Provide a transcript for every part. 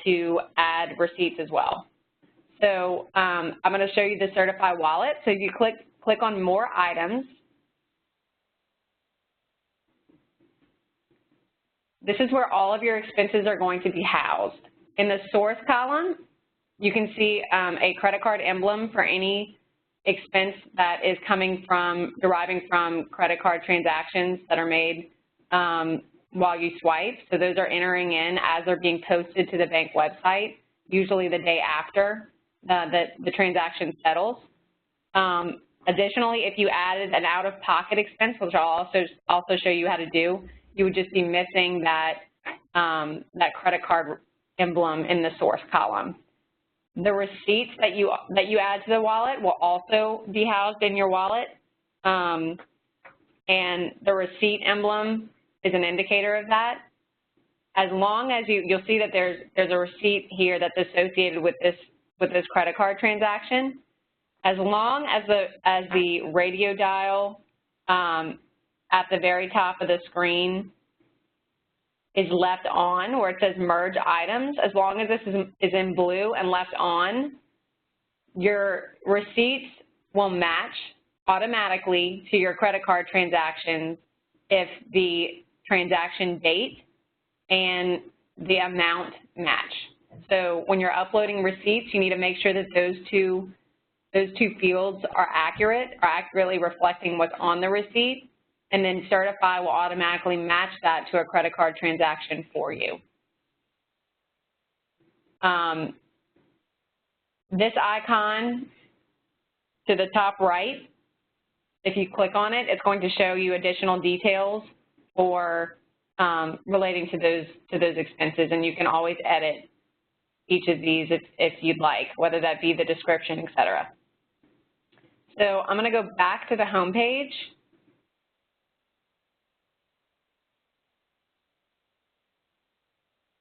to add receipts as well. So I'm going to show you the Certify wallet. So if you click on More Items, this is where all of your expenses are going to be housed. In the source column, you can see a credit card emblem for any expense that is deriving from credit card transactions that are made while you swipe. So those are entering in as they're being posted to the bank website, usually the day after the transaction settles. Additionally, if you added an out-of-pocket expense, which I'll also show you how to do, you would just be missing that credit card emblem in the source column. The receipts that you add to the wallet will also be housed in your wallet, and the receipt emblem is an indicator of that. As long as you'll see that there's a receipt here that's associated with this credit card transaction. As long as the radio dial at the very top of the screen is left on, where it says merge items, as long as this is in blue and left on, your receipts will match automatically to your credit card transactions if the transaction date and the amount match. So when you're uploading receipts, you need to make sure that those two fields are accurately reflecting what's on the receipt, and then Certify will automatically match that to a credit card transaction for you. This icon to the top right, if you click on it, it's going to show you additional details for relating to those expenses, and you can always edit each of these if you'd like, whether that be the description, et cetera. So I'm going to go back to the home page.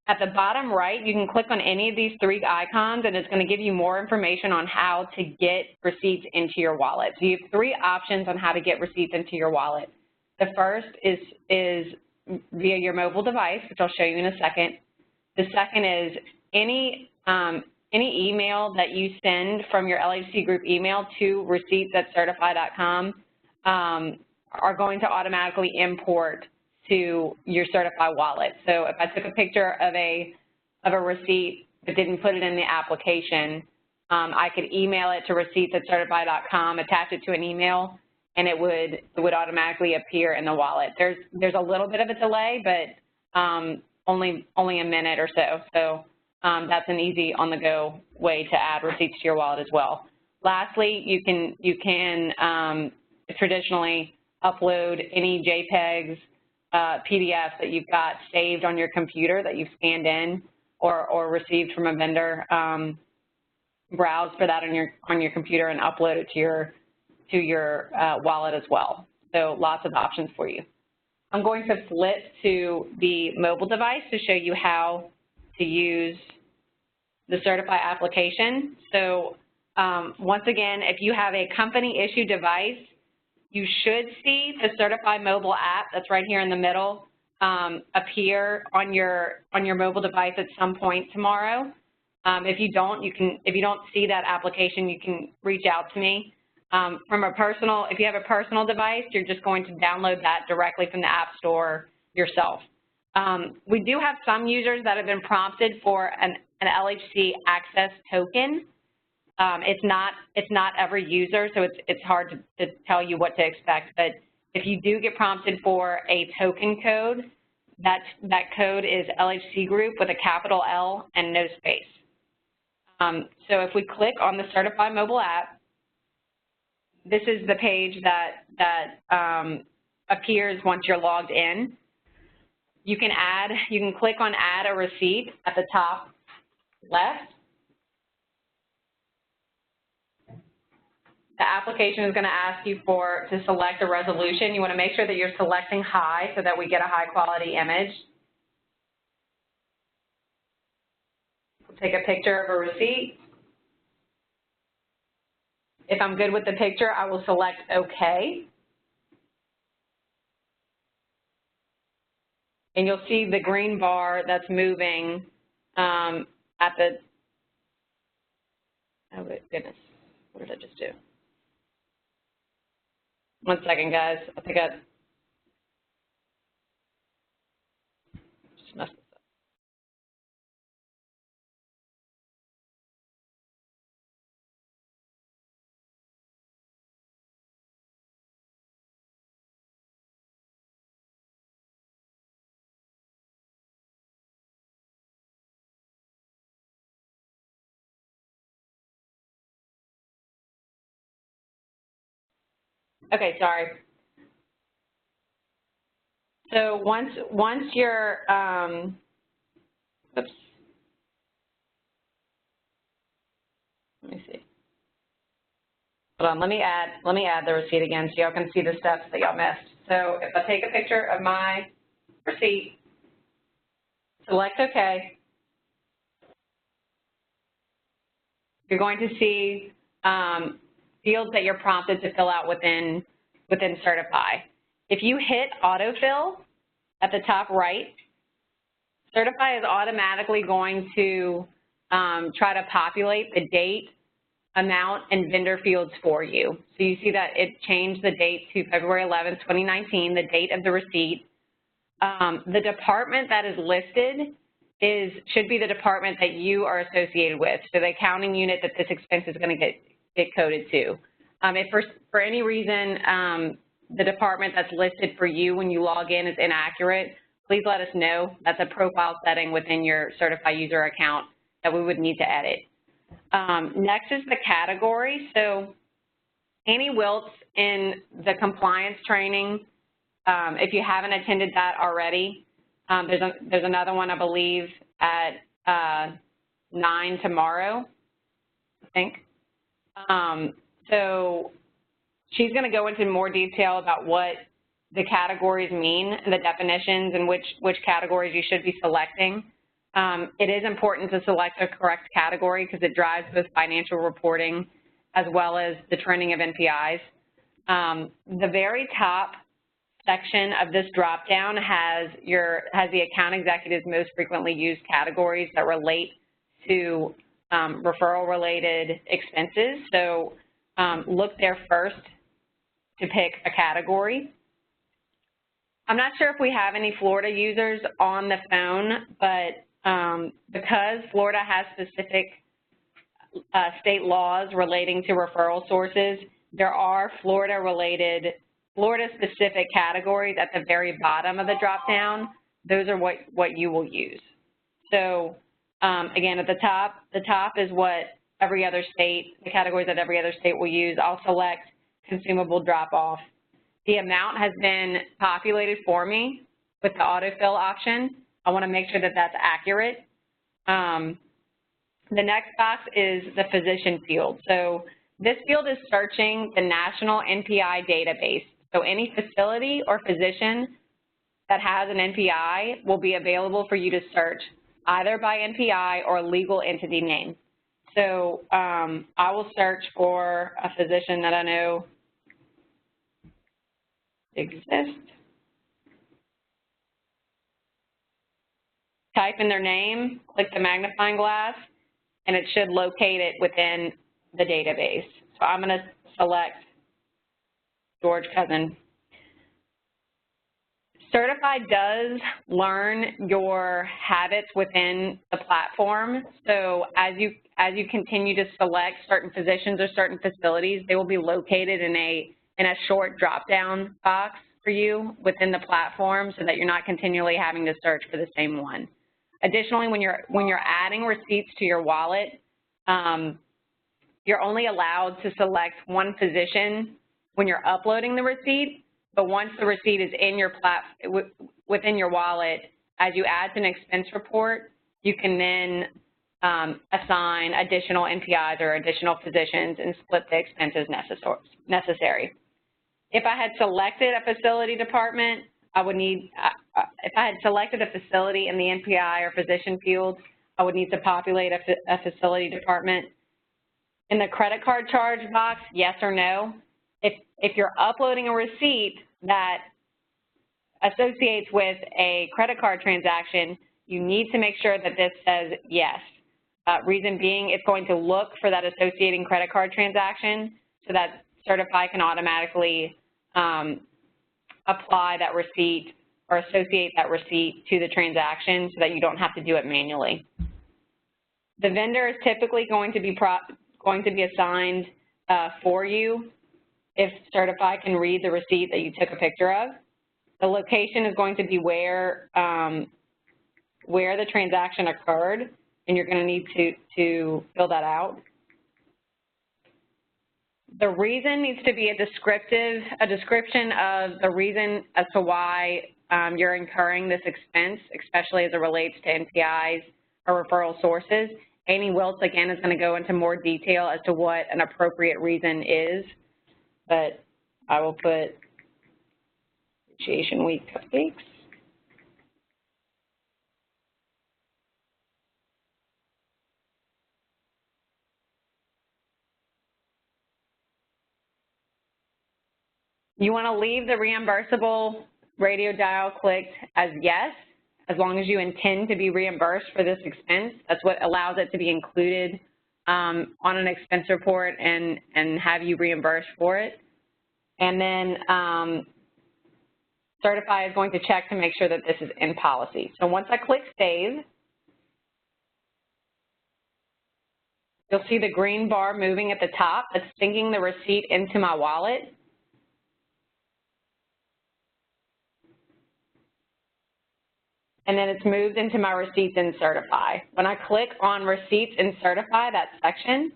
At the bottom right, you can click on any of these three icons, and it's going to give you more information on how to get receipts into your wallet. So you have three options on how to get receipts into your wallet. The first is via your mobile device, which I'll show you in a second. The second is any email that you send from your LHC group email to receipts@certify.com are going to automatically import to your Certify wallet. So if I took a picture of a receipt but didn't put it in the application, I could email it to receipts@certify.com, attach it to an email, and it would automatically appear in the wallet. There's a little bit of a delay, but only a minute or so. So that's an easy on-the-go way to add receipts to your wallet as well. Lastly, you can traditionally upload any JPEGs, PDFs that you've got saved on your computer that you've scanned in or received from a vendor. Browse for that on your computer and upload it to your wallet as well. So lots of options for you. I'm going to flip to the mobile device to show you how to use the Certify application. So once again, if you have a company-issued device, you should see the Certify mobile app that's right here in the middle appear on your mobile device at some point tomorrow. If you don't see that application, you can reach out to me. If you have a personal device, you're just going to download that directly from the App Store yourself. We do have some users that have been prompted for an LHC access token. It's not every user, so it's hard to tell you what to expect. But if you do get prompted for a token code, that code is LHC group with a capital L and no space. So if we click on the Certify mobile app, this is the page that appears once you're logged in. You can click on Add a Receipt at the top left. The application is going to ask you to select a resolution. You want to make sure that you're selecting high so that we get a high quality image. We'll take a picture of a receipt. If I'm good with the picture, I will select OK. And you'll see the green bar that's moving at the, oh goodness, what did I just do? 1 second, guys. I think I just messed this up. Okay, sorry. So once you're, oops, let me see. Hold on, let me add the receipt again so y'all can see the steps that y'all missed. So if I take a picture of my receipt, select OK, you're going to see fields that you're prompted to fill out within Certify. If you hit autofill at the top right, Certify is automatically going to try to populate the date, amount, and vendor fields for you. So you see that it changed the date to February 11th, 2019, the date of the receipt. The department that is listed should be the department that you are associated with, so the accounting unit that this expense is going to get coded to. If for any reason the department that's listed for you when you log in is inaccurate, please let us know. That's a profile setting within your Certify user account that we would need to edit. Next is the category. So Annie Wiltz in the compliance training, if you haven't attended that already, there's another one, I believe, at 9 tomorrow, I think. So she's going to go into more detail about what the categories mean and the definitions and which categories you should be selecting. It is important to select the correct category because it drives both financial reporting as well as the trending of NPIs. The very top section of this dropdown has the account executive's most frequently used categories that relate to referral-related expenses. So look there first to pick a category. I'm not sure if we have any Florida users on the phone, but because Florida has specific state laws relating to referral sources, there are Florida-specific categories at the very bottom of the drop-down. Those are what you will use. So again, at the top is what every other state, the categories that every other state will use. I'll select consumable drop-off. The amount has been populated for me with the autofill option. I want to make sure that that's accurate. The next box is the physician field. So this field is searching the national NPI database. So any facility or physician that has an NPI will be available for you to search either by NPI or legal entity name. So I will search for a physician that I know exists. Type in their name, click the magnifying glass, and it should locate it within the database. So I'm going to select George Cousin. Certify does learn your habits within the platform. So as you continue to select certain physicians or certain facilities, they will be located in a short drop-down box for you within the platform so that you're not continually having to search for the same one. Additionally, when you're adding receipts to your wallet, you're only allowed to select one physician when you're uploading the receipt, but once the receipt is in your within your wallet, as you add to an expense report, you can then assign additional NPIs or additional physicians and split the expenses necessary. If I had selected a facility department, I would need, if I had selected a facility in the NPI or physician field, I would need to populate a facility department. In the credit card charge box, yes or no. If you're uploading a receipt that associates with a credit card transaction, you need to make sure that this says yes. Reason being, it's going to look for that associating credit card transaction so that Certify can automatically apply that receipt or associate that receipt to the transaction so that you don't have to do it manually. The vendor is typically going to be assigned for you if Certify can read the receipt that you took a picture of. The location is going to be where the transaction occurred, and you're going to need to fill that out. The reason needs to be a description of the reason as to why you're incurring this expense, especially as it relates to NPIs or referral sources. Amy Wiltz, again, is going to go into more detail as to what an appropriate reason is, but I will put Appreciation Week cupcakes. You want to leave the reimbursable radio dial clicked as yes, as long as you intend to be reimbursed for this expense. That's what allows it to be included on an expense report and have you reimbursed for it. And then Certify is going to check to make sure that this is in policy. So once I click save, you'll see the green bar moving at the top. That's syncing the receipt into my wallet. And then it's moved into my Receipts in Certify. When I click on Receipts in Certify, that section,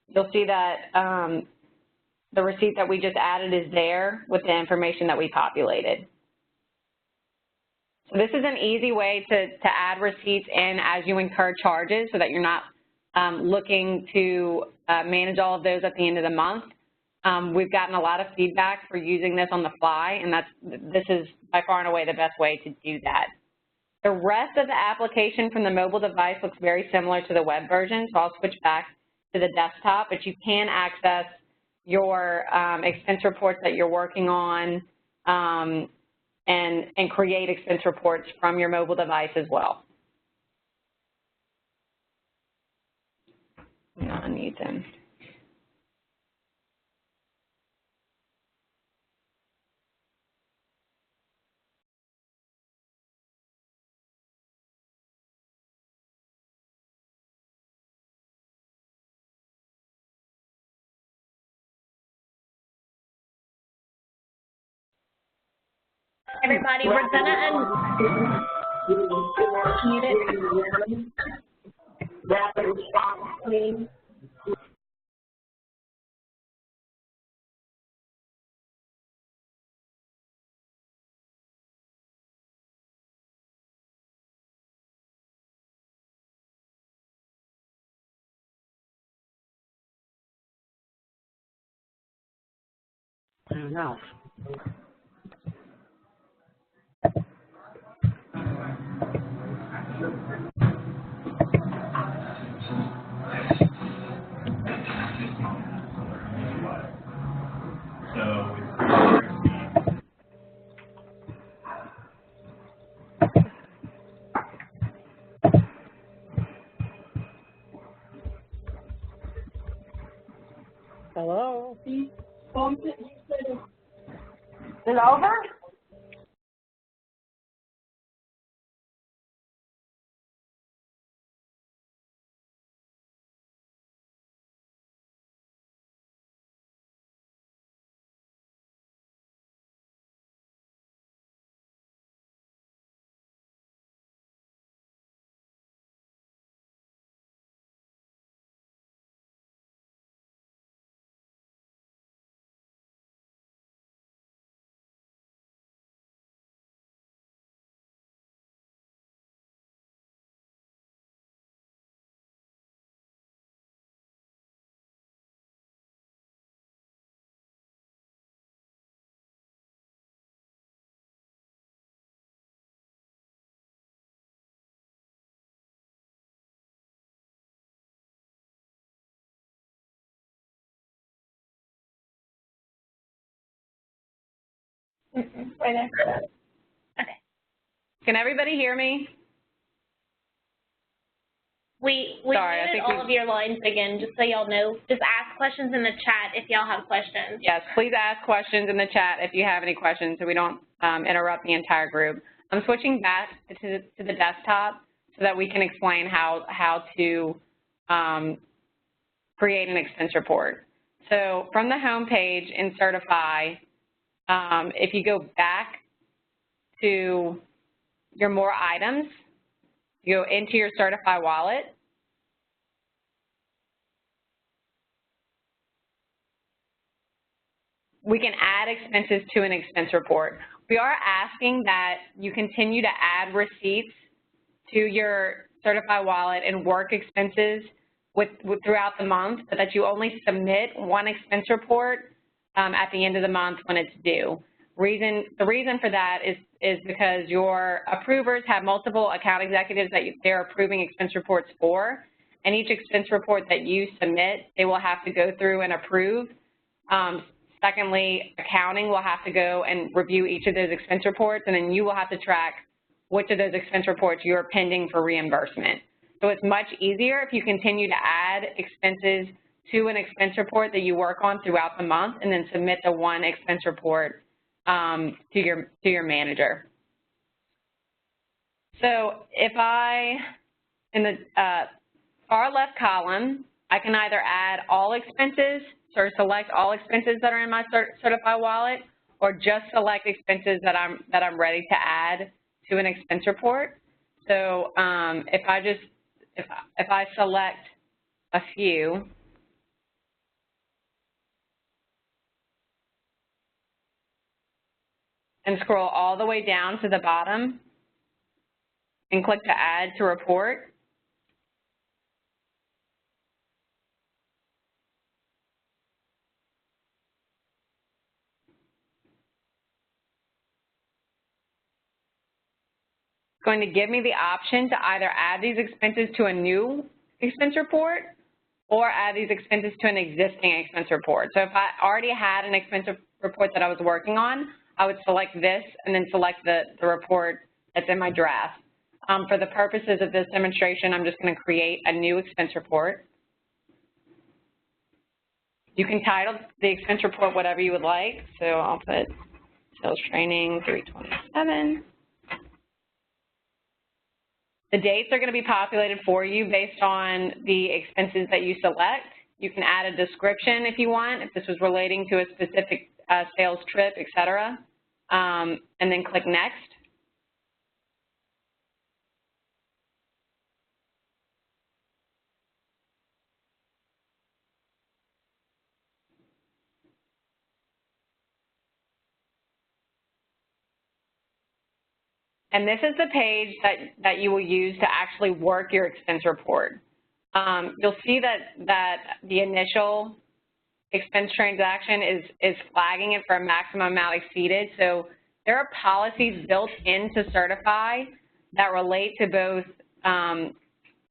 you'll see that the receipt that we just added is there with the information that we populated. So this is an easy way to add receipts in as you incur charges so that you're not looking to manage all of those at the end of the month. We've gotten a lot of feedback for using this on the fly, and this is by far and away the best way to do that. The rest of the application from the mobile device looks very similar to the web version, so I'll switch back to the desktop, but you can access your expense reports that you're working on and create expense reports from your mobile device as well. No, I need them. Everybody, we're gonna rapid response, please. I don't know. Hello? Is it over? Right there. Okay. Can everybody hear me? We Sorry, muted all of your lines again, just so y'all know. Just ask questions in the chat if y'all have questions. Yes, please ask questions in the chat if you have any questions so we don't interrupt the entire group. I'm switching back to the desktop so that we can explain how to create an expense report. So from the home page in Certify, if you go back to your more items, you go into your Certify wallet, we can add expenses to an expense report. We are asking that you continue to add receipts to your Certify wallet and work expenses throughout the month, but that you only submit one expense report at the end of the month when it's due. The reason for that is because your approvers have multiple account executives that they're approving expense reports for, and each expense report that you submit, they will have to go through and approve. Secondly, accounting will have to go and review each of those expense reports, and then you will have to track which of those expense reports you're pending for reimbursement. So it's much easier if you continue to add expenses to an expense report that you work on throughout the month and then submit the one expense report to your manager. So if in the far left column, I can either add all expenses, or select all expenses that are in my Certify wallet, or just select expenses that I'm ready to add to an expense report. So if I select a few, and scroll all the way down to the bottom and click to add to report, going to give me the option to either add these expenses to a new expense report or add these expenses to an existing expense report. So if I already had an expense report that I was working on, I would select this and then select the report that's in my draft. For the purposes of this demonstration, I'm just going to create a new expense report. You can title the expense report whatever you would like. So I'll put sales training 327. The dates are going to be populated for you based on the expenses that you select. You can add a description if you want, if this was relating to a specific sales trip, et cetera, and then click Next. And this is the page that you will use to actually work your expense report. You'll see that the initial expense transaction is flagging it for a maximum amount exceeded. So there are policies built into Certify that relate to both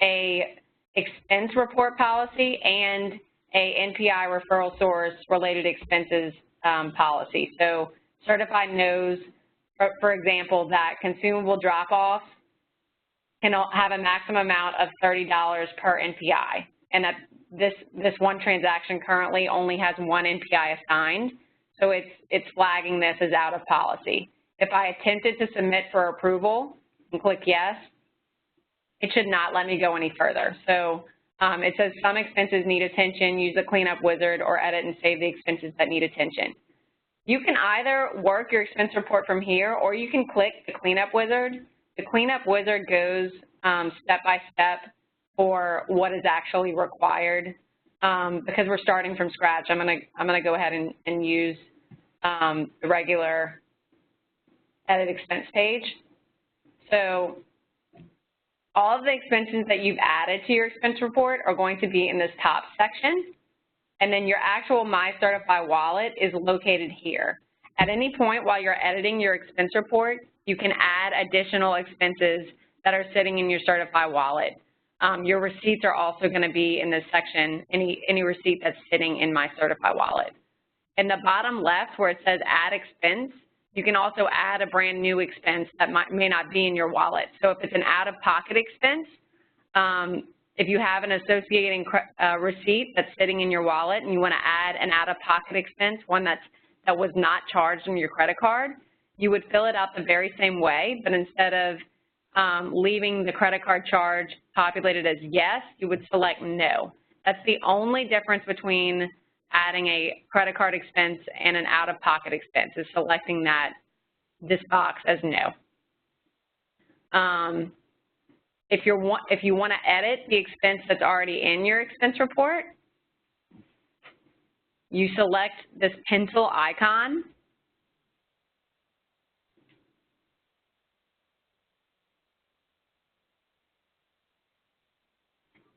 a expense report policy and a NPI referral source related expenses policy. So Certify knows, for example, that consumable drop-off can have a maximum amount of $30 per NPI, and that this one transaction currently only has one NPI assigned, so it's flagging this as out of policy. If I attempted to submit for approval and click yes, it should not let me go any further. So it says some expenses need attention, use the cleanup wizard, or edit and save the expenses that need attention. You can either work your expense report from here, or you can click the cleanup wizard. The cleanup wizard goes step by step for what is actually required. Because we're starting from scratch, I'm gonna go ahead and use the regular edit expense page. So all of the expenses that you've added to your expense report are going to be in this top section. And then your actual My Certify wallet is located here. At any point while you're editing your expense report, you can add additional expenses that are sitting in your Certify wallet. Your receipts are also going to be in this section, any receipt that's sitting in My Certify wallet. In the bottom left where it says Add Expense, you can also add a brand new expense that may not be in your wallet. So if it's an out-of-pocket expense, if you have an associating receipt that's sitting in your wallet and you want to add an out-of-pocket expense, one that was not charged on your credit card, you would fill it out the very same way, but instead of leaving the credit card charge populated as yes, you would select no. That's the only difference between adding a credit card expense and an out-of-pocket expense, is selecting this box as no. If you want to edit the expense that's already in your expense report, you select this pencil icon.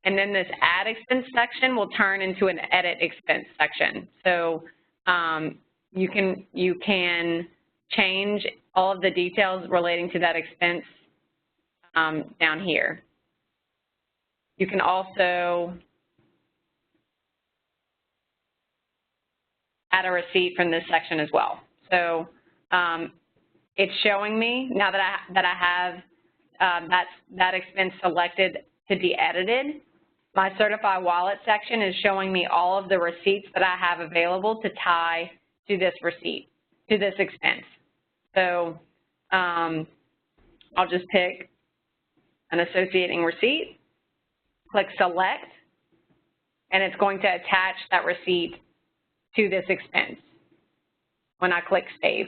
And then this add expense section will turn into an edit expense section. So you can change all of the details relating to that expense down here. You can also add a receipt from this section as well. So it's showing me now that I have that expense selected to be edited. My Certify Wallet section is showing me all of the receipts that I have available to tie to this receipt, to this expense. So I'll just pick an associating receipt, click select, and it's going to attach that receipt to this expense when I click save.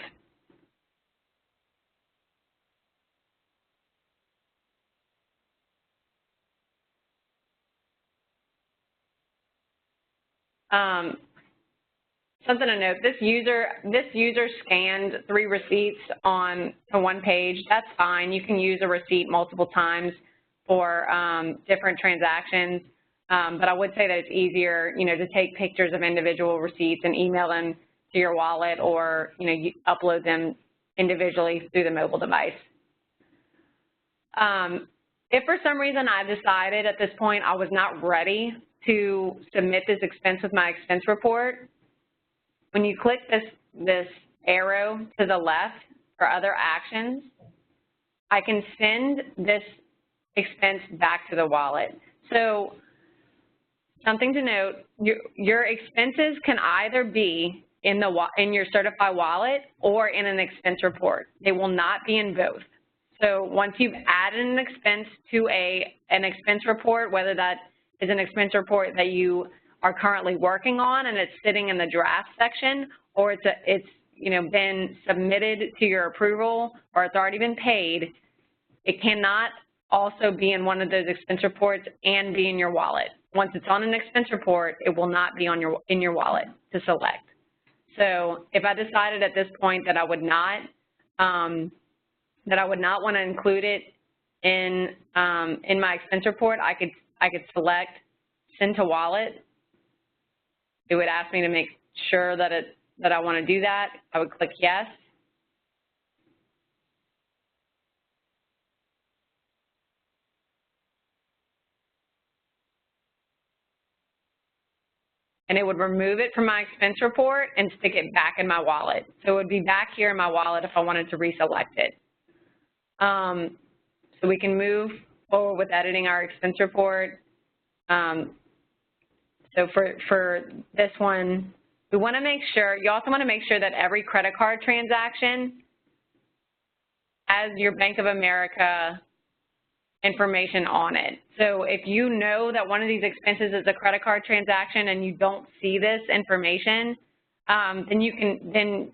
Something to note, this user scanned 3 receipts on one page. That's fine. You can use a receipt multiple times for different transactions, but I would say that it's easier, to take pictures of individual receipts and email them to your wallet, or, you upload them individually through the mobile device. If for some reason I decided at this point I was not ready to submit this expense with my expense report, when you click this arrow to the left for other actions, I can send this expense back to the wallet. So something to note, your expenses can either be in your Certify wallet or in an expense report. They will not be in both. So once you've added an expense to an expense report, whether that is an expense report that you are currently working on and it's sitting in the draft section, or it's been submitted to your approval, or it's already been paid, it cannot also be in one of those expense reports and be in your wallet. Once it's on an expense report, it will not be in your wallet to select. So if I decided at this point that I would not want to include it in my expense report, I could select send to wallet. It would ask me to make sure that I want to do that. I would click yes. And it would remove it from my expense report and stick it back in my wallet. So it would be back here in my wallet if I wanted to reselect it. So we can move forward with editing our expense report. So for this one, we want to make sure, you also want to make sure that every credit card transaction has your Bank of America information on it. So if you know that one of these expenses is a credit card transaction and you don't see this information, then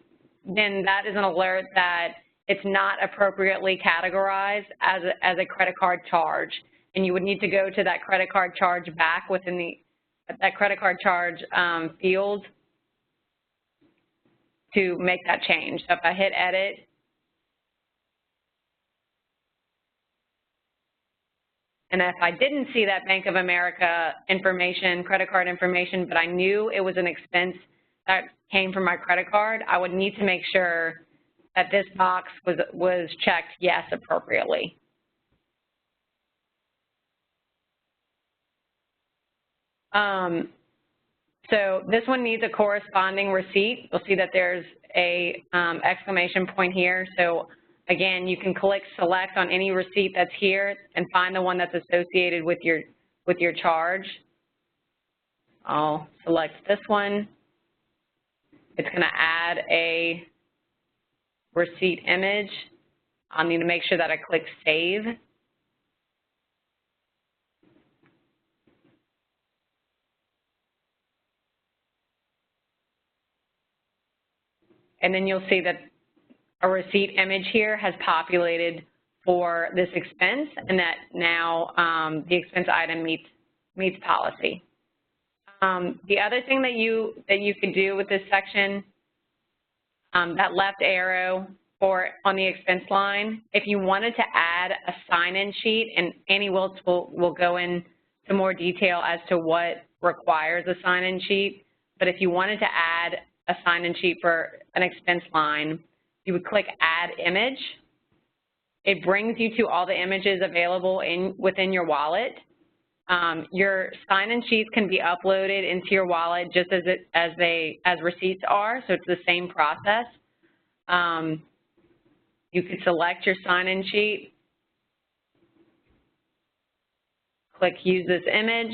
that is an alert that it's not appropriately categorized as a credit card charge, and you would need to go to that credit card charge back within that credit card charge field to make that change. So if I hit edit, and if I didn't see that Bank of America information, credit card information, but I knew it was an expense that came from my credit card, I would need to make sure that this box was checked yes appropriately. So this one needs a corresponding receipt. You'll see that there's a exclamation point here. So again, you can click select on any receipt that's here and find the one that's associated with with your charge. I'll select this one. It's going to add a receipt image. I'll need to make sure that I click Save. And then you'll see that a receipt image here has populated for this expense, and that now the expense item meets policy. The other thing that you could do with this section, that left arrow on the expense line, if you wanted to add a sign-in sheet, and Annie Wiltz will go into more detail as to what requires a sign-in sheet, but if you wanted to add a sign-in sheet for an expense line, you would click Add Image. It brings you to all the images available within your wallet. Your sign-in sheets can be uploaded into your wallet just as receipts are, so it's the same process. You could select your sign-in sheet, click Use this image.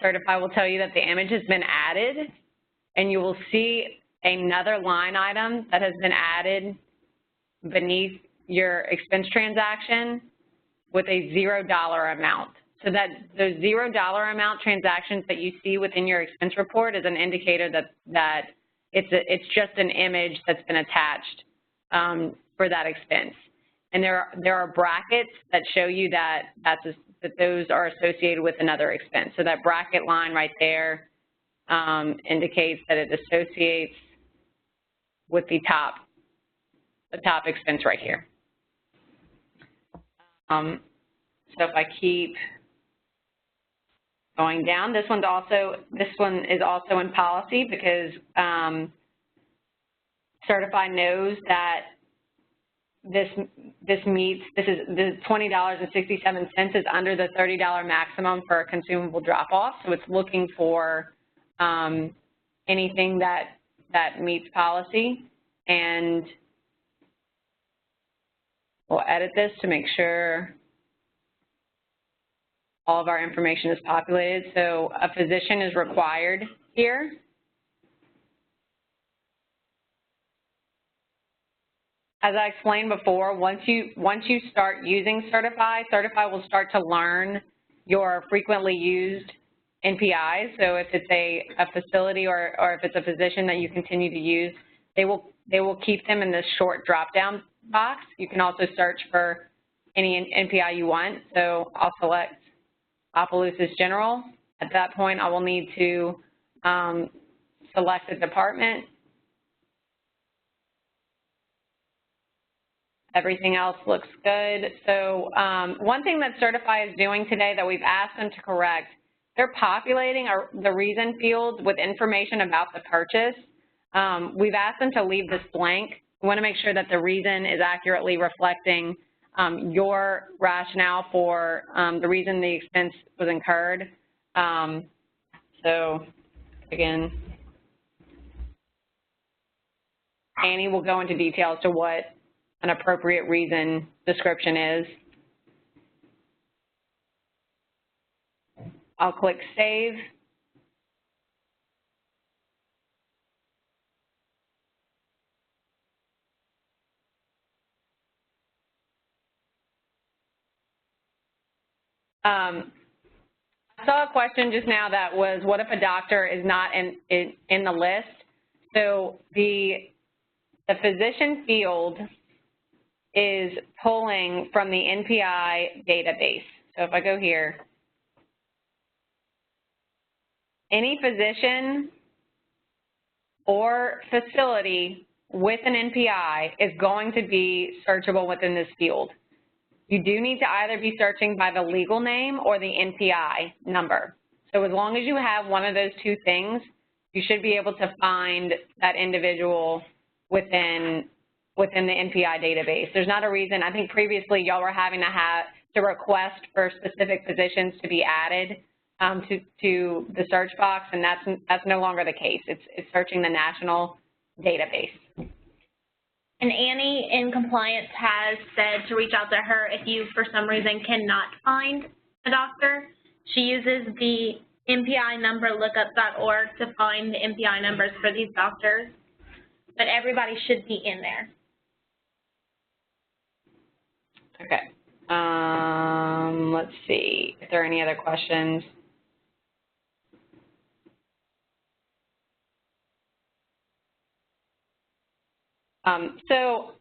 Certify will tell you that the image has been added, and you will see another line item that has been added beneath your expense transaction with a $0 amount. So that those $0 amount transactions that you see within your expense report is an indicator that it's just an image that's been attached for that expense. And there are brackets that show you that those are associated with another expense. So that bracket line right there indicates that it associates with the top expense right here. So if I keep going down, this one is also in policy because Certify knows that this meets, the $20.67 is under the $30 maximum for a consumable drop-off, so it's looking for anything that meets policy, and we'll edit this to make sure all of our information is populated. So a physician is required here. As I explained before, once you start using Certify, Certify will start to learn your frequently used NPIs. So if it's a facility or if it's a physician that you continue to use, they will keep them in this short drop-down box. You can also search for any NPI you want. So I'll select Opelousas General. At that point, I will need to select the department. Everything else looks good. So one thing that Certify is doing today that we've asked them to correct, they're populating the reason fields with information about the purchase. We've asked them to leave this blank. We want to make sure that the reason is accurately reflecting your rationale for the reason the expense was incurred. So again, Annie will go into detail as to what an appropriate reason description is. I'll click Save. I saw a question just now that was, what if a doctor is not in the list? So the physician field is pulling from the NPI database. So if I go here, any physician or facility with an NPI is going to be searchable within this field. You do need to either be searching by the legal name or the NPI number. So as long as you have one of those two things, you should be able to find that individual within the NPI database. There's not a reason. I think previously y'all were having to request for specific physicians to be added to the search box, and that's no longer the case. It's searching the national database. And Annie in compliance has said to reach out to her if you, for some reason, cannot find a doctor. She uses the MPI number lookup.org to find the MPI numbers for these doctors, but everybody should be in there. Okay. Let's see if there are any other questions. So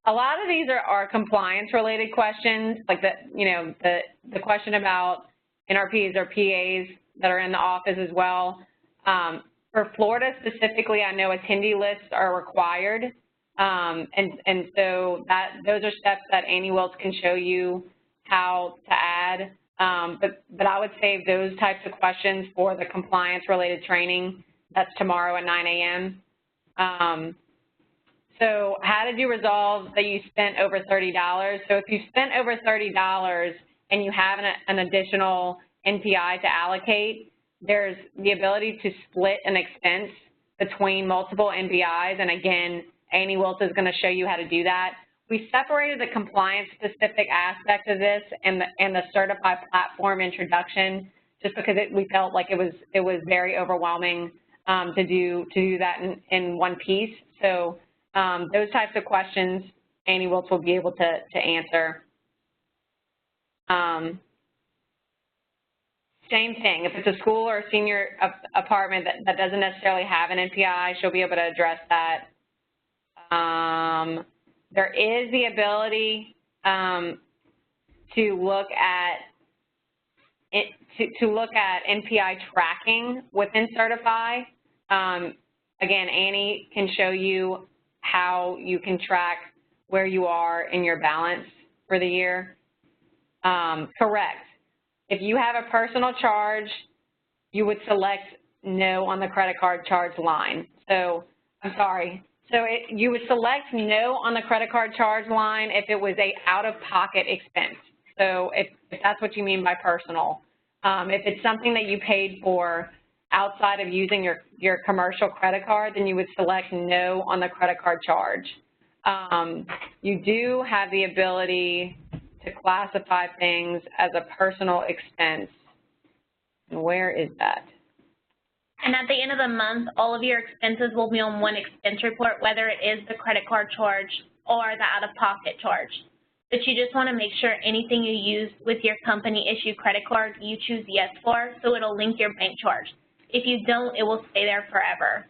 a lot of these are compliance-related questions, like the question about NRPs or PAs that are in the office as well. For Florida specifically, I know attendee lists are required, and so those are steps that Annie Wiltz can show you how to add. But I would save those types of questions for the compliance-related training. That's tomorrow at 9 a.m. So how did you resolve that you spent over $30? So if you spent over $30 and you have an additional NPI to allocate, there's the ability to split an expense between multiple NPIs. And again, Annie Wiltz is going to show you how to do that. We separated the compliance-specific aspect of this and the Certify platform introduction just because we felt like it was very overwhelming to do that in one piece. So those types of questions, Annie Wiltz will be able to answer. Same thing, if it's a school or a senior apartment that doesn't necessarily have an NPI, she'll be able to address that. There is the ability to look at NPI tracking within Certify. Again, Annie can show you how you can track where you are in your balance for the year. Correct. If you have a personal charge, you would select no on the credit card charge line. So, I'm sorry. So you would select no on the credit card charge line if it was a out-of-pocket expense. So if that's what you mean by personal. If it's something that you paid for outside of using your commercial credit card, then you would select no on the credit card charge. You do have the ability to classify things as a personal expense. And where is that? And at the end of the month, all of your expenses will be on one expense report, whether it is the credit card charge or the out-of-pocket charge. But you just want to make sure anything you use with your company-issued credit card, you choose yes for, so it'll link your bank charge. If you don't, it will stay there forever.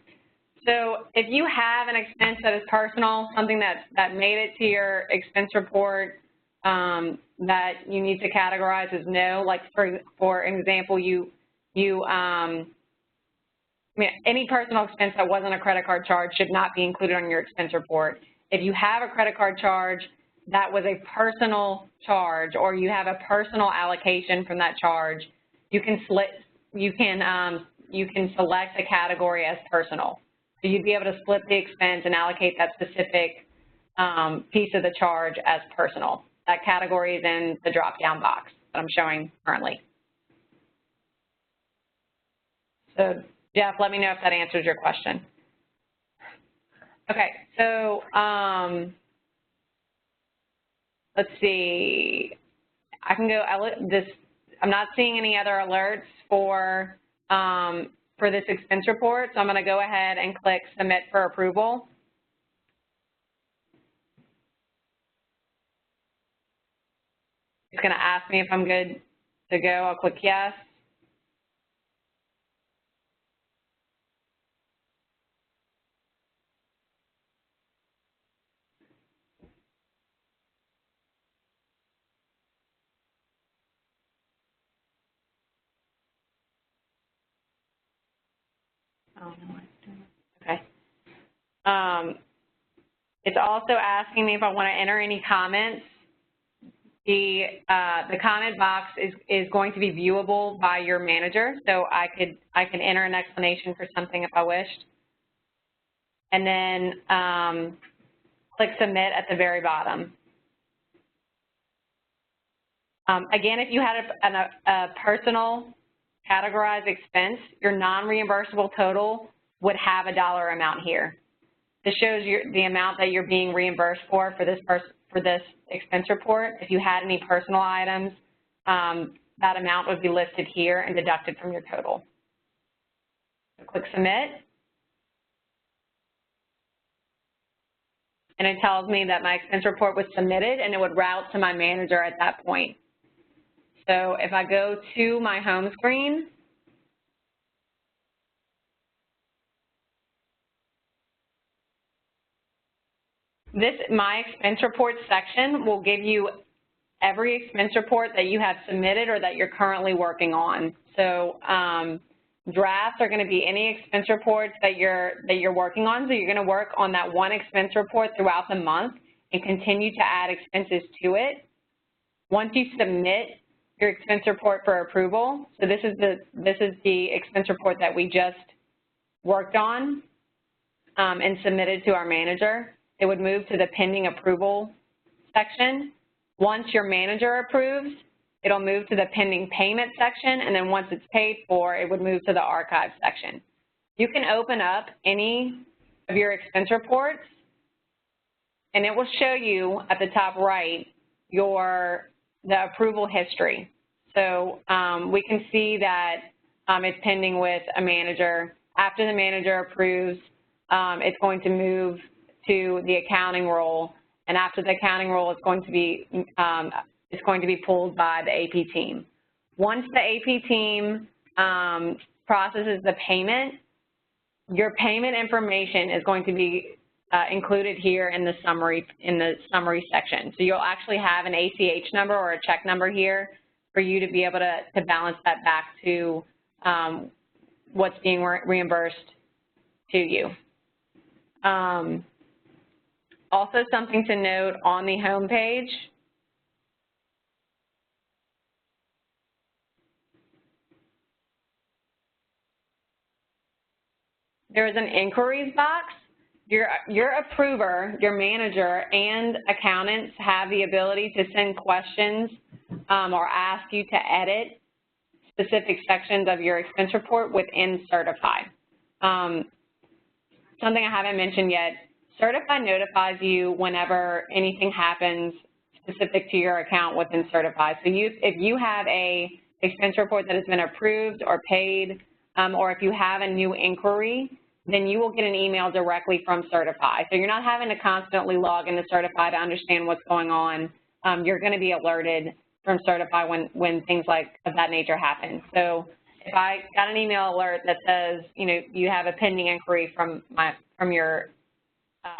So if you have an expense that is personal, something that made it to your expense report that you need to categorize as no, like for example, any personal expense that wasn't a credit card charge should not be included on your expense report. If you have a credit card charge that was a personal charge, or you have a personal allocation from that charge, you can select a category as personal. So you'd be able to split the expense and allocate that specific piece of the charge as personal. That category is in the drop-down box that I'm showing currently. So Jeff, let me know if that answers your question. Okay, so let's see. I can go. I'm not seeing any other alerts for this expense report, so I'm going to go ahead and click Submit for Approval. It's going to ask me if I'm good to go. I'll click Yes. Oh, no, okay. It's also asking me if I want to enter any comments. The comment box is going to be viewable by your manager, so I can enter an explanation for something if I wished. And then click Submit at the very bottom. Again, if you had a personal categorized expense, your non-reimbursable total would have a dollar amount here. This shows the amount that you're being reimbursed for this expense report. If you had any personal items, that amount would be listed here and deducted from your total. So click Submit. And it tells me that my expense report was submitted, and it would route to my manager at that point. So if I go to my home screen, my expense report section will give you every expense report that you have submitted or that you're currently working on. So drafts are going to be any expense reports that you're working on. So you're going to work on that one expense report throughout the month and continue to add expenses to it. Once you submit your expense report for approval, so this is the expense report that we just worked on and submitted to our manager. It would move to the pending approval section. Once your manager approves, it'll move to the pending payment section, and then once it's paid for, it would move to the archive section. You can open up any of your expense reports, and it will show you at the top right the approval history. So we can see that it's pending with a manager. After the manager approves, it's going to move to the accounting role, and after the accounting role, it's going to be pulled by the AP team. Once the AP team processes the payment, your payment information is going to be included here in the summary section. So you'll actually have an ACH number or a check number here for you to be able to balance that back to what's being reimbursed to you. Also, something to note on the home page, there is an inquiries box. Your approver, your manager, and accountants have the ability to send questions or ask you to edit specific sections of your expense report within Certify. Something I haven't mentioned yet, Certify notifies you whenever anything happens specific to your account within Certify. So if you have a expense report that has been approved or paid, or if you have a new inquiry, then you will get an email directly from Certify. So you're not having to constantly log into Certify to understand what's going on. You're going to be alerted from Certify when things of that nature happen. So if I got an email alert that says, you have a pending inquiry from your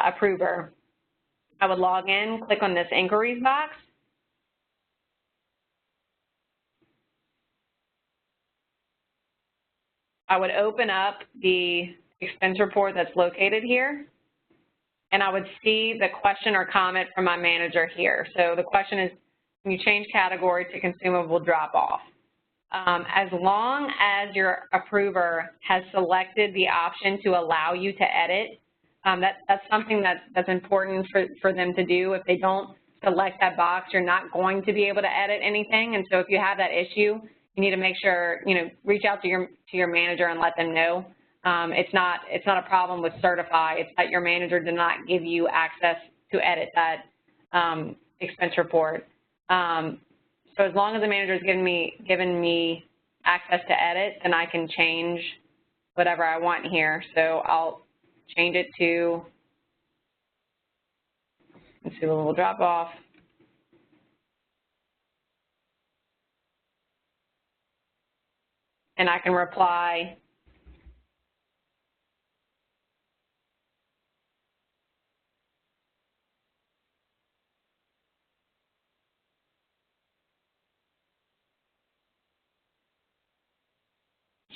approver, I would log in, click on this inquiries box. I would open up the expense report that's located here, and I would see the question or comment from my manager here. So the question is, can you change category to consumable drop-off? As long as your approver has selected the option to allow you to edit, that's something that's important for them to do. If they don't select that box, you're not going to be able to edit anything. And so if you have that issue, you need to make sure, reach out to your manager and let them know. It's not a problem with Certify. It's that your manager did not give you access to edit that expense report. So as long as the manager is giving me access to edit, then I can change whatever I want here. So I'll change it to consumable drop off. And I can reply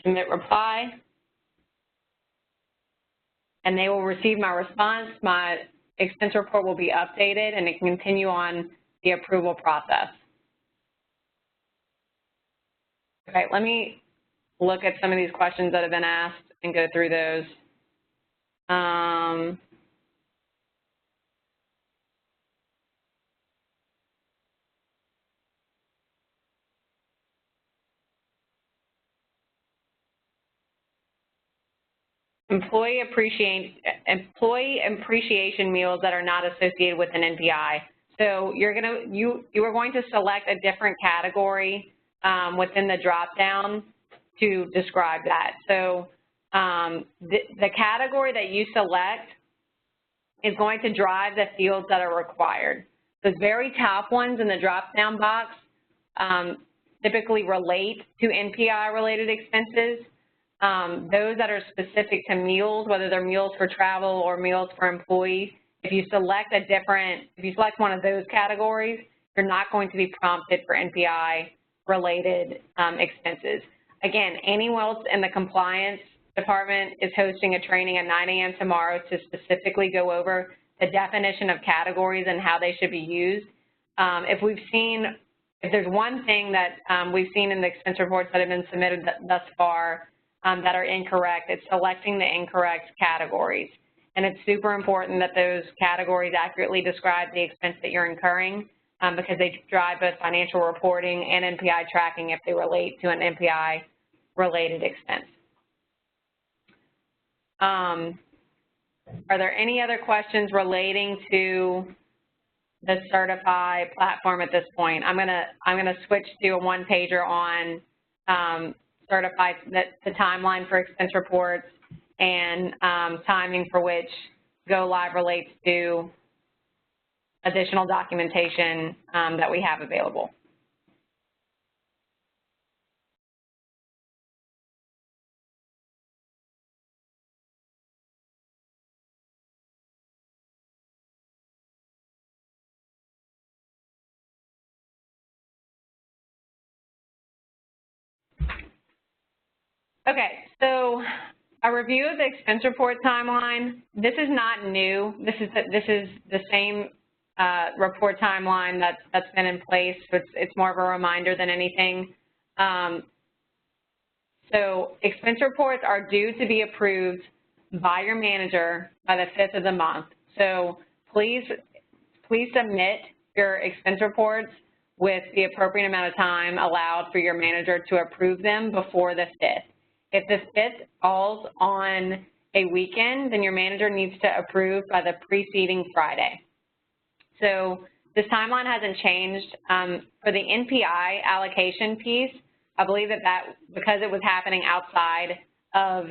submit reply, and they will receive my response. My expense report will be updated, and it can continue on the approval process. Okay, let me look at some of these questions that have been asked and go through those. employee appreciation meals that are not associated with an NPI. So you are going to select a different category within the drop-down to describe that. So the category that you select is going to drive the fields that are required. The very top ones in the drop-down box typically relate to NPI-related expenses. Those that are specific to meals, whether they're meals for travel or meals for employees, if you select one of those categories, you're not going to be prompted for NPI-related expenses. Again, anyone else in the compliance department is hosting a training at 9 a.m. tomorrow to specifically go over the definition of categories and how they should be used. If there's one thing that we've seen in the expense reports that have been submitted thus far that are incorrect, it's selecting the incorrect categories. And it's super important that those categories accurately describe the expense that you're incurring because they drive both financial reporting and NPI tracking if they relate to an NPI-related expense. Are there any other questions relating to the Certify platform at this point? I'm gonna switch to a one-pager on Certify, the timeline for expense reports and timing for which go live relates to additional documentation that we have available. Okay, so a review of the expense report timeline. This is not new. This is the same report timeline that's been in place. So it's more of a reminder than anything. So expense reports are due to be approved by your manager by the 5th of the month. So please submit your expense reports with the appropriate amount of time allowed for your manager to approve them before the 5th. If the 5th falls on a weekend, then your manager needs to approve by the preceding Friday. So this timeline hasn't changed. For the NPI allocation piece, I believe that because it was happening outside of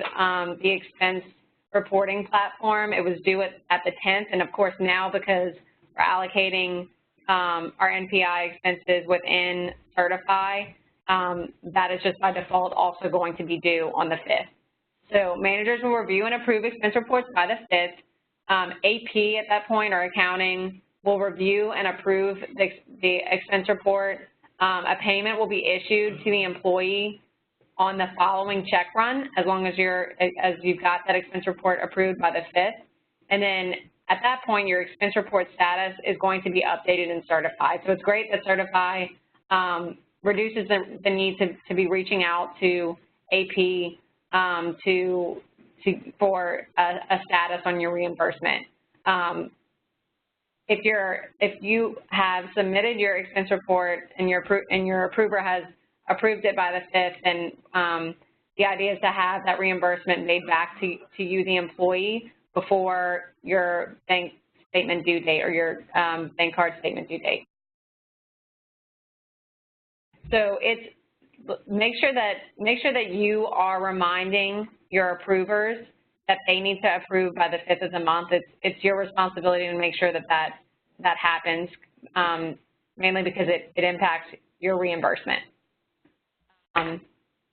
the expense reporting platform, it was due at the 10th. And of course now, because we're allocating our NPI expenses within Certify, that is just by default also going to be due on the 5th. So managers will review and approve expense reports by the 5th. AP at that point, or accounting, will review and approve the expense report. A payment will be issued to the employee on the following check run, as long as you've got that expense report approved by the 5th. And then at that point, your expense report status is going to be updated and certified. So it's great that Certify reduces the need to be reaching out to AP for a status on your reimbursement. If you have submitted your expense report and your approver has approved it by the 5th, then the idea is to have that reimbursement made back to you, the employee, before your bank statement due date or your bank card statement due date. So make sure that you are reminding your approvers that they need to approve by the 5th of the month. It's your responsibility to make sure that happens, mainly because it impacts your reimbursement.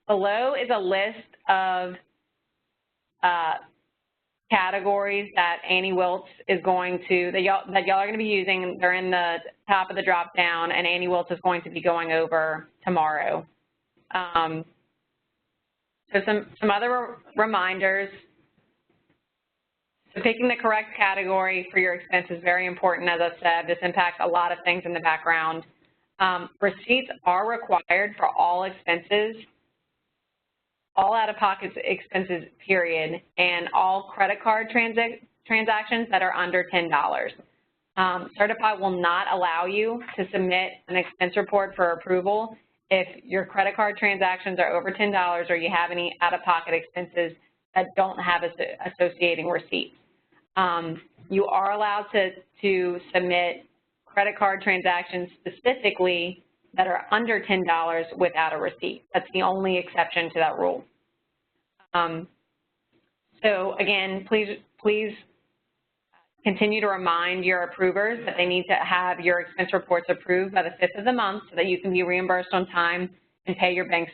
Below is a list of categories that Annie Wiltz is going to, that y'all are going to be using. They're in the top of the drop down, and Annie Wiltz is going to be going over tomorrow. So some other reminders. So picking the correct category for your expense is very important. As I've said, this impacts a lot of things in the background. Receipts are required for all expenses, all out-of-pocket expenses, period, and all credit card transactions that are under $10. Certify will not allow you to submit an expense report for approval if your credit card transactions are over $10 or you have any out-of-pocket expenses that don't have associating receipts. You are allowed to submit credit card transactions specifically that are under $10 without a receipt. That's the only exception to that rule. So again, please continue to remind your approvers that they need to have your expense reports approved by the 5th of the month so that you can be reimbursed on time and pay your bank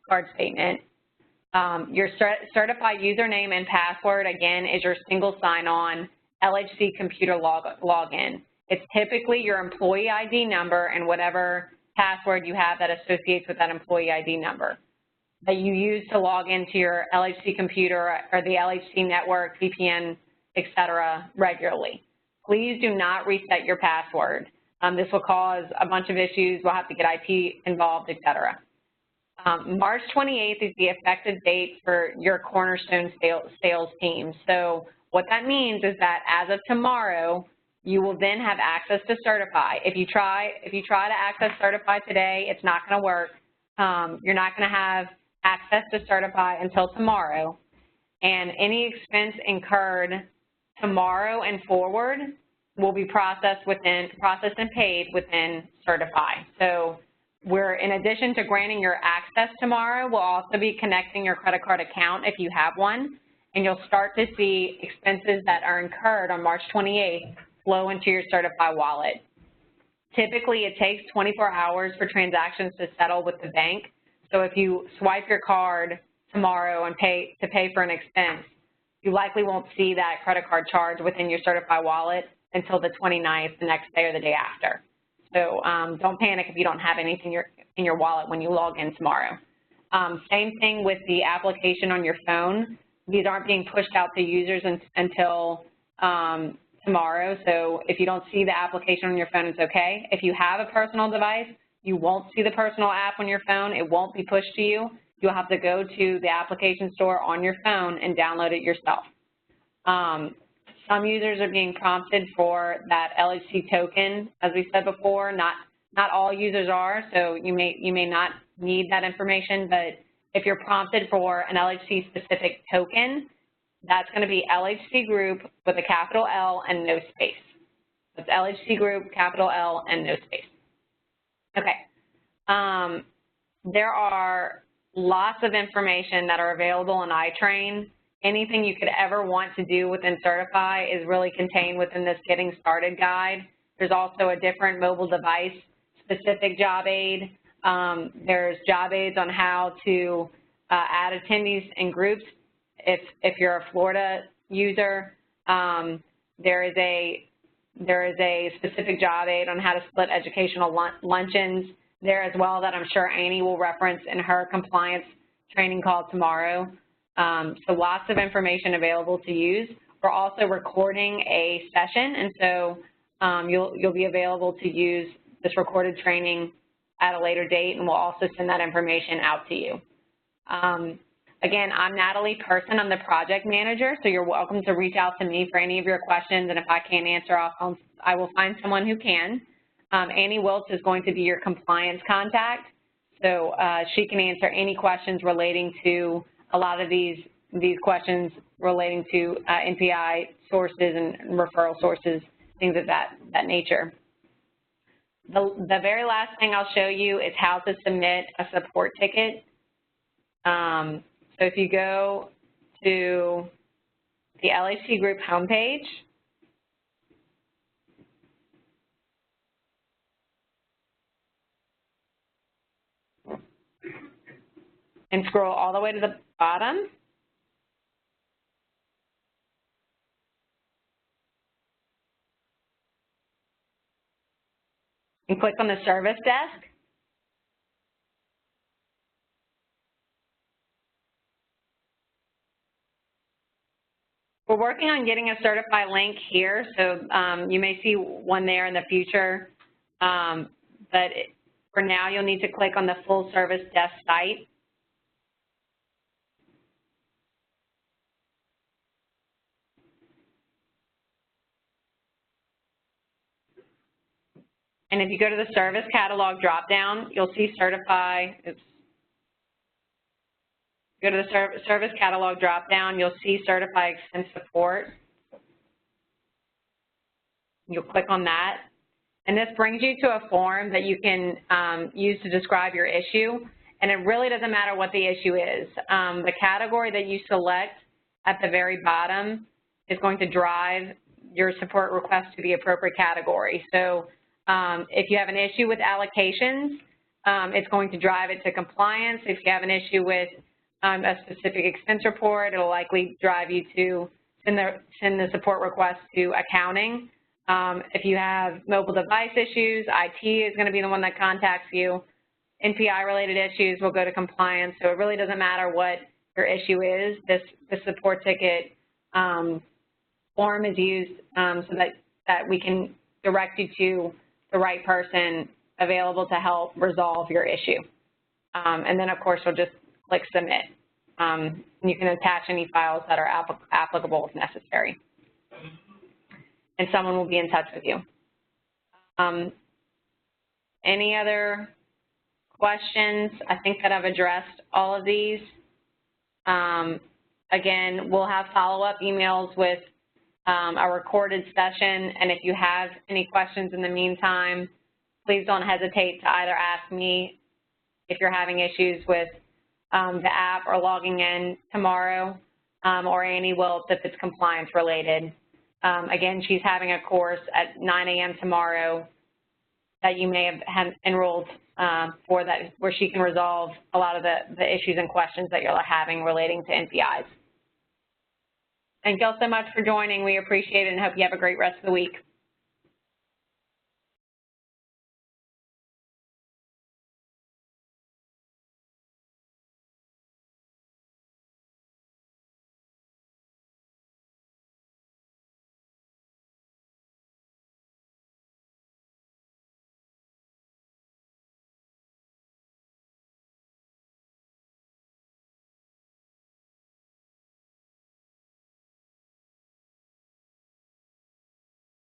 card statement. Your certified username and password, again, is your single sign-on LHC computer login. It's typically your employee ID number and whatever password you have that associates with that employee ID number that you use to log into your LHC computer or the LHC network, VPN, et cetera, regularly. Please do not reset your password. This will cause a bunch of issues. We'll have to get IT involved, et cetera. March 28th is the effective date for your Cornerstone sales team. So what that means is that as of tomorrow, you will then have access to Certify. If you try to access Certify today, it's not going to work. You're not going to have access to Certify until tomorrow. And any expense incurred tomorrow and forward will be processed and paid within Certify. So we're, in addition to granting your access tomorrow, we'll also be connecting your credit card account if you have one, and you'll start to see expenses that are incurred on March 28th flow into your Certify wallet. Typically, it takes 24 hours for transactions to settle with the bank. So if you swipe your card tomorrow and pay for an expense, you likely won't see that credit card charge within your Certify wallet until the 29th, the next day or the day after. So don't panic if you don't have anything in your wallet when you log in tomorrow. Same thing with the application on your phone. These aren't being pushed out to users until tomorrow. So if you don't see the application on your phone, it's okay. If you have a personal device, you won't see the personal app on your phone. It won't be pushed to you. You'll have to go to the application store on your phone and download it yourself. Some users are being prompted for that LHC token, as we said before. Not all users are, so you may not need that information, but if you're prompted for an LHC specific token, that's going to be LHC group with a capital L and no space. That's LHC group, capital L, and no space. Okay. There are lots of information that are available in iTrain. Anything you could ever want to do within Certify is really contained within this Getting Started guide. There's also a different mobile device specific job aid. There's job aids on how to add attendees in groups. If you're a Florida user, there is a specific job aid on how to split educational luncheons there as well that I'm sure Annie will reference in her compliance training call tomorrow. So lots of information available to use. We're also recording a session, and so you'll be available to use this recorded training at a later date, and we'll also send that information out to you. Again, I'm Natalie Person. I'm the project manager, so you're welcome to reach out to me for any of your questions, and if I can't answer, I will find someone who can. Annie Wiltz is going to be your compliance contact, so she can answer any questions relating to a lot of these questions relating to NPI sources and referral sources, things of that nature. The very last thing I'll show you is how to submit a support ticket. So if you go to the LHC Group homepage, and scroll all the way to the bottom, and click on the service desk. We're working on getting a Certify link here, so you may see one there in the future, but for now you'll need to click on the full service desk site. And if you go to the service catalog dropdown, you'll see Certify, go to the service catalog drop-down, you'll see Certify Expense Support. You'll click on that. And this brings you to a form that you can use to describe your issue. And it really doesn't matter what the issue is. The category that you select at the very bottom is going to drive your support request to the appropriate category. So if you have an issue with allocations, it's going to drive it to compliance. If you have an issue with a specific expense report, it'll likely drive you to send the support request to accounting. If you have mobile device issues, IT is going to be the one that contacts you. NPI-related issues will go to compliance. So it really doesn't matter what your issue is. This support ticket form is used so that we can direct you to the right person available to help resolve your issue. And then, of course, you'll just click Submit. You can attach any files that are applicable if necessary. And someone will be in touch with you. Any other questions? I think that I've addressed all of these. Again, we'll have follow-up emails with a recorded session, and if you have any questions in the meantime, please don't hesitate to either ask me if you're having issues with the app or logging in tomorrow, or Annie will if it's compliance related. Again, she's having a course at 9 a.m. tomorrow that you may have enrolled for that, where she can resolve a lot of the issues and questions that you're having relating to NPIs. Thank you all so much for joining. We appreciate it and hope you have a great rest of the week.